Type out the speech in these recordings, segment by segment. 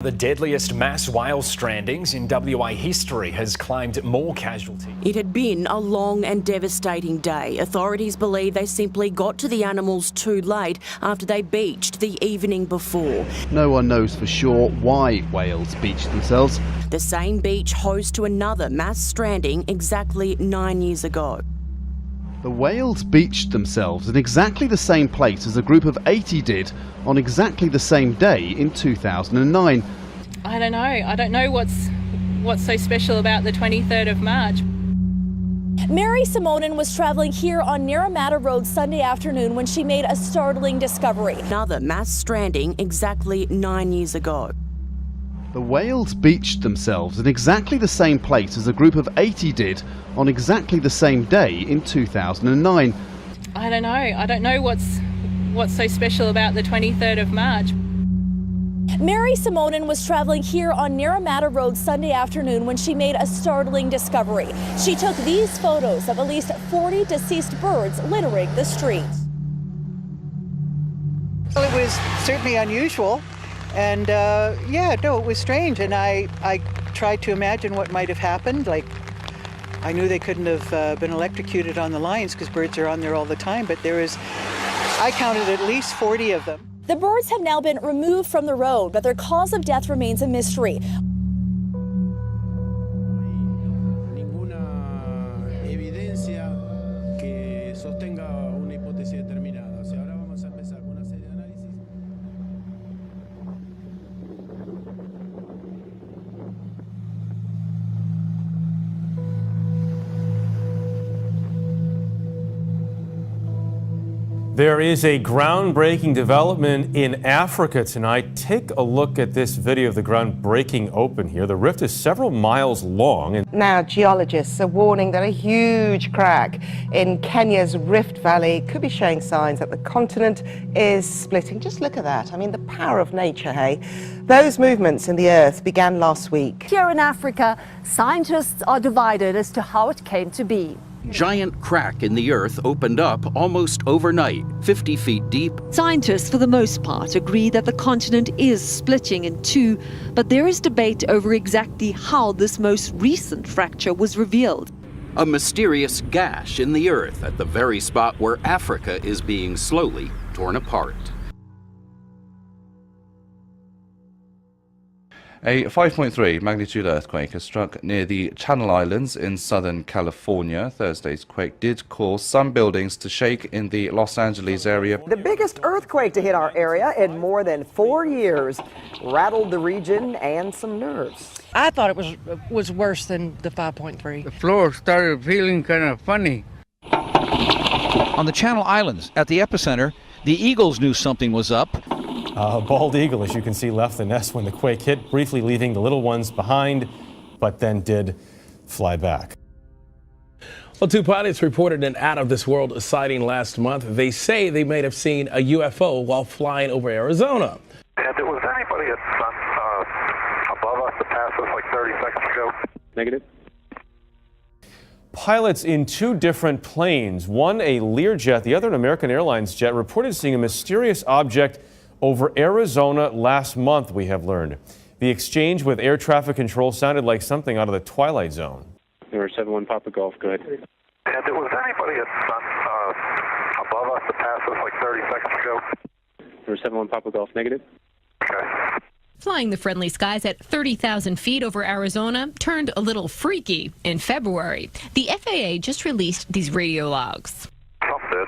The deadliest mass whale strandings in WA history has claimed more casualties. It had been a long and devastating day. Authorities believe they simply got to the animals too late after they beached the evening before. No one knows for sure why whales beached themselves. The same beach host to another mass stranding exactly 9 years ago. The whales beached themselves in exactly the same place as a group of 80 did on exactly the same day in 2009. I don't know. I don't know what's so special about the 23rd of March. Mary Simonin was traveling here on Naramata Road Sunday afternoon when she made a startling discovery. Another mass stranding exactly 9 years ago. The whales beached themselves in exactly the same place as a group of 80 did on exactly the same day in 2009. I don't know. I don't know what's so special about the 23rd of March. Mary Simonin was traveling here on Naramata Road Sunday afternoon when she made a startling discovery. She took these photos of at least 40 deceased birds littering the streets. Well, it was certainly unusual. And it was strange. And I tried to imagine what might have happened. Like, I knew they couldn't have been electrocuted on the lines because birds are on there all the time. But I counted at least 40 of them. The birds have now been removed from the road, but their cause of death remains a mystery. There is a groundbreaking development in Africa tonight. Take a look at this video of the ground breaking open here. The rift is several miles long. Now, geologists are warning that a huge crack in Kenya's Rift Valley could be showing signs that the continent is splitting. Just look at that. I mean, the power of nature, hey? Those movements in the earth began last week. Here in Africa, scientists are divided as to how it came to be. Giant crack in the earth opened up almost overnight, 50 feet deep. Scientists, for the most part, agree that the continent is splitting in two, but there is debate over exactly how this most recent fracture was revealed. A mysterious gash in the earth at the very spot where Africa is being slowly torn apart. A 5.3 magnitude earthquake has struck near the Channel Islands in Southern California. Thursday's quake did cause some buildings to shake in the Los Angeles area. The biggest earthquake to hit our area in more than 4 years rattled the region and some nerves. I thought it was worse than the 5.3. The floor started feeling kind of funny. On the Channel Islands, at the epicenter, the Eagles knew something was up. A bald eagle, as you can see, left the nest when the quake hit, briefly leaving the little ones behind, but then did fly back. Well, two pilots reported an out-of-this-world sighting last month. They say they may have seen a UFO while flying over Arizona. And there was anybody above us that passed us like 30 seconds ago? Negative. Pilots in two different planes, one a Learjet, the other an American Airlines jet, reported seeing a mysterious object over Arizona last month, we have learned. The exchange with air traffic control sounded like something out of the Twilight Zone. Number 71 Papa Golf, go ahead. And there was anybody above us that passed us like 30 seconds ago? Number 71 Papa Golf, negative. Okay. Flying the friendly skies at 30,000 feet over Arizona turned a little freaky in February. The FAA just released these radio logs. Something.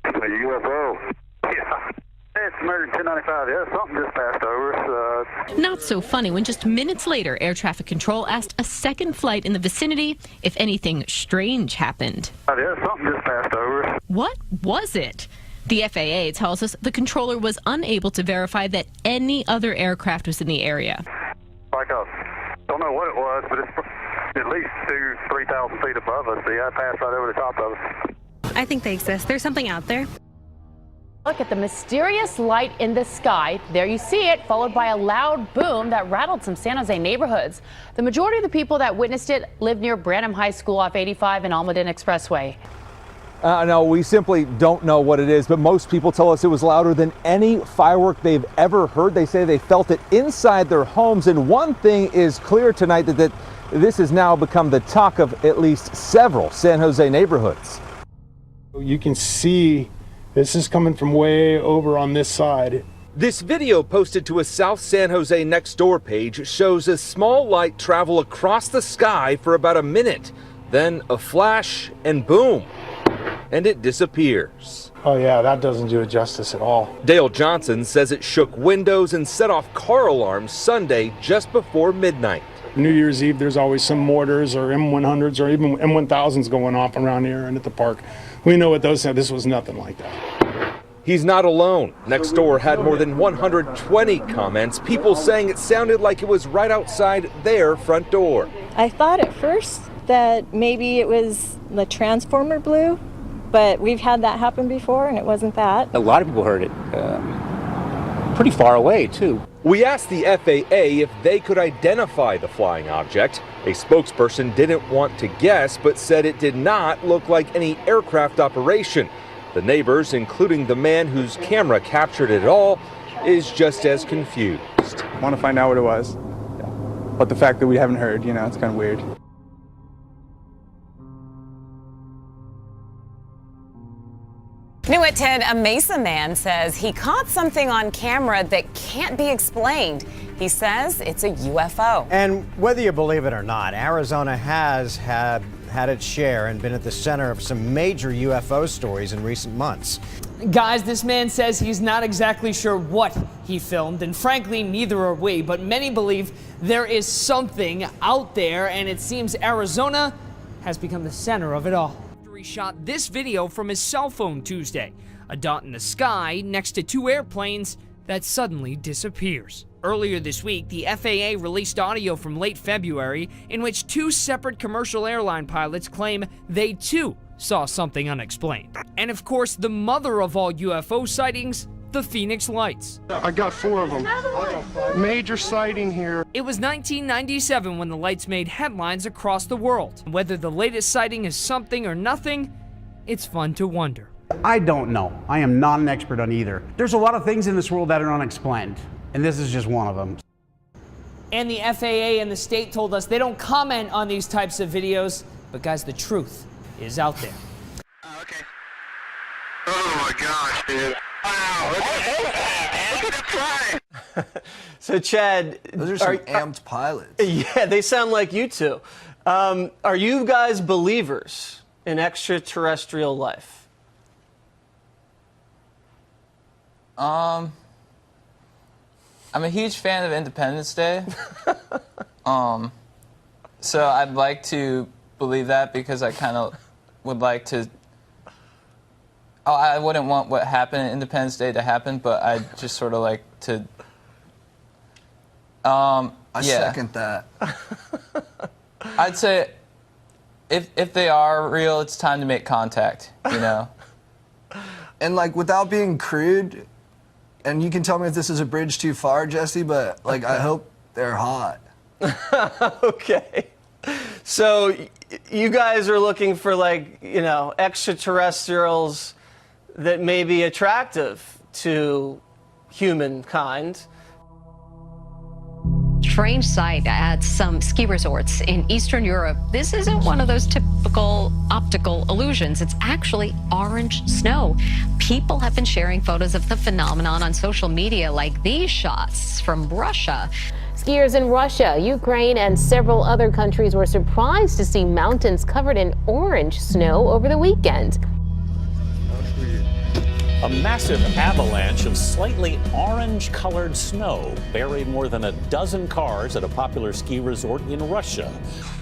A UFO. Yeah. It's American 1095. Yeah, something just passed over us. Not so funny when just minutes later, air traffic control asked a second flight in the vicinity if anything strange happened. Yeah, something just passed over us. What was it? The FAA tells us the controller was unable to verify that any other aircraft was in the area. Like don't know what it was, but it's at least 3,000 feet above us. See, I passed right over the top of us. I think they exist. There's something out there. Look at the mysterious light in the sky. There you see it, followed by a loud boom that rattled some San Jose neighborhoods. The majority of the people that witnessed it lived near Branham High School off 85 and Almaden Expressway. No, we simply don't know what it is, but most people tell us it was louder than any firework they've ever heard. They say they felt it inside their homes, and one thing is clear tonight, that this has now become the talk of at least several San Jose neighborhoods. You can see this is coming from way over on this side. This video posted to a South San Jose Nextdoor page shows a small light travel across the sky for about a minute, then a flash and boom, and it disappears. Oh yeah, that doesn't do it justice at all. Dale Johnson says it shook windows and set off car alarms Sunday just before midnight. New Year's Eve, there's always some mortars or M100s or even M1000s going off around here and at the park. We know what those are. This was nothing like that. He's not alone. Nextdoor had more than 120 comments, people saying it sounded like it was right outside their front door. I thought at first that maybe it was the transformer blew, but we've had that happen before and it wasn't that. A lot of people heard it pretty far away too. We asked the FAA if they could identify the flying object. A spokesperson didn't want to guess, but said it did not look like any aircraft operation. The neighbors, including the man whose camera captured it all, is just as confused. Want to find out what it was, but the fact that we haven't heard, it's kind of weird. New at 10, a Mesa man says he caught something on camera that can't be explained. He says it's a UFO. And whether you believe it or not, Arizona has had its share and been at the center of some major UFO stories in recent months. Guys, this man says he's not exactly sure what he filmed, and frankly, neither are we, but many believe there is something out there, and it seems Arizona has become the center of it all. He shot this video from his cell phone Tuesday, a dot in the sky next to two airplanes that suddenly disappears. Earlier this week, the FAA released audio from late February in which two separate commercial airline pilots claim they too saw something unexplained. And of course, the mother of all UFO sightings, the Phoenix Lights. I got 4 of them. Major sighting here. It was 1997 when the lights made headlines across the world. Whether the latest sighting is something or nothing, it's fun to wonder. I don't know. I am not an expert on either. There's a lot of things in this world that are unexplained, and this is just one of them. And the FAA and the state told us they don't comment on these types of videos, but guys, the truth is out there. Okay. Oh my gosh, dude. Wow, look at it fly. So Chad, those are some amped pilots. Yeah, they sound like you two. Are you guys believers in extraterrestrial life? I'm a huge fan of Independence Day. So I'd like to believe that because I kind of would like to. I wouldn't want what happened at Independence Day to happen, but I just sort of like to. I second that. I'd say, if they are real, it's time to make contact. And like without being crude, and you can tell me if this is a bridge too far, Jesse, but like I hope they're hot. Okay. So you guys are looking for extraterrestrials that may be attractive to humankind. Strange sight at some ski resorts in Eastern Europe. This isn't one of those typical optical illusions. It's actually orange snow. People have been sharing photos of the phenomenon on social media, like these shots from Russia. Skiers in Russia, Ukraine, and several other countries were surprised to see mountains covered in orange snow over the weekend. A massive avalanche of slightly orange-colored snow buried more than a dozen cars at a popular ski resort in Russia.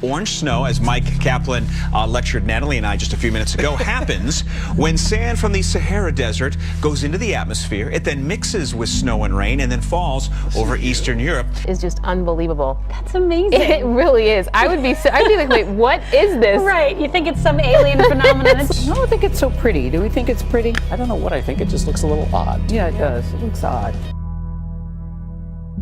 Orange snow, as Mike Kaplan lectured Natalie and I just a few minutes ago, happens when sand from the Sahara Desert goes into the atmosphere. It then mixes with snow and rain and then falls over Eastern Europe. It's just unbelievable. That's amazing. It really is. I'd be like, wait, what is this? Right. You think it's some alien phenomenon. I don't think it's so pretty. Do we think it's pretty? I don't know what I think. It just looks a little odd. Yeah, it does. It looks odd.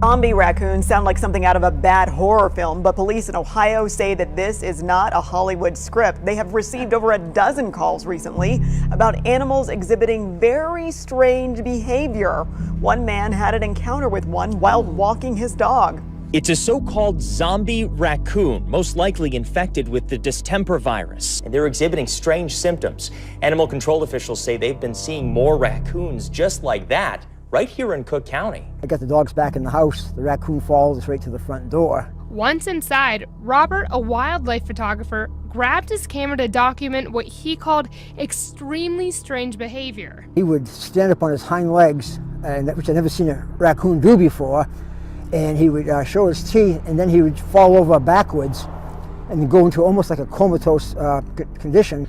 Zombie raccoons sound like something out of a bad horror film, but police in Ohio say that this is not a Hollywood script. They have received over a dozen calls recently about animals exhibiting very strange behavior. One man had an encounter with one while walking his dog. It's a so-called zombie raccoon, most likely infected with the distemper virus. And they're exhibiting strange symptoms. Animal control officials say they've been seeing more raccoons just like that right here in Cook County. I got the dogs back in the house. The raccoon follows us right to the front door. Once inside, Robert, a wildlife photographer, grabbed his camera to document what he called extremely strange behavior. He would stand up on his hind legs, which I'd never seen a raccoon do before, and he would show his teeth, and then he would fall over backwards and go into almost like a comatose condition.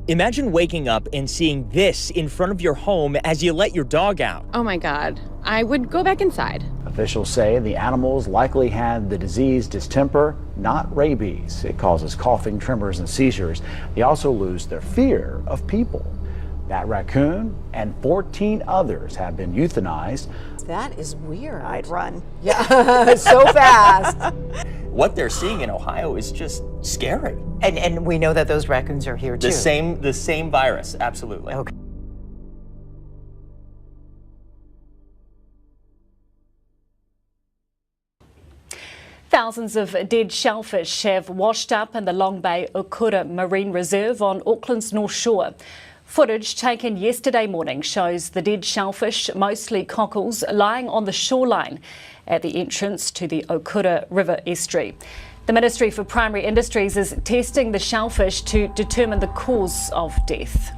Imagine waking up and seeing this in front of your home as you let your dog out. Oh my God, I would go back inside. Officials say the animals likely had the disease distemper, not rabies. It causes coughing, tremors, and seizures. They also lose their fear of people. That raccoon and 14 others have been euthanized. That is weird. I'd run. Yeah, so fast. What they're seeing in Ohio is just scary. And we know that those raccoons are here too. The same virus, absolutely. Okay. Thousands of dead shellfish have washed up in the Long Bay Okura Marine Reserve on Auckland's North Shore. Footage taken yesterday morning shows the dead shellfish, mostly cockles, lying on the shoreline at the entrance to the Okura River estuary. The Ministry for Primary Industries is testing the shellfish to determine the cause of death.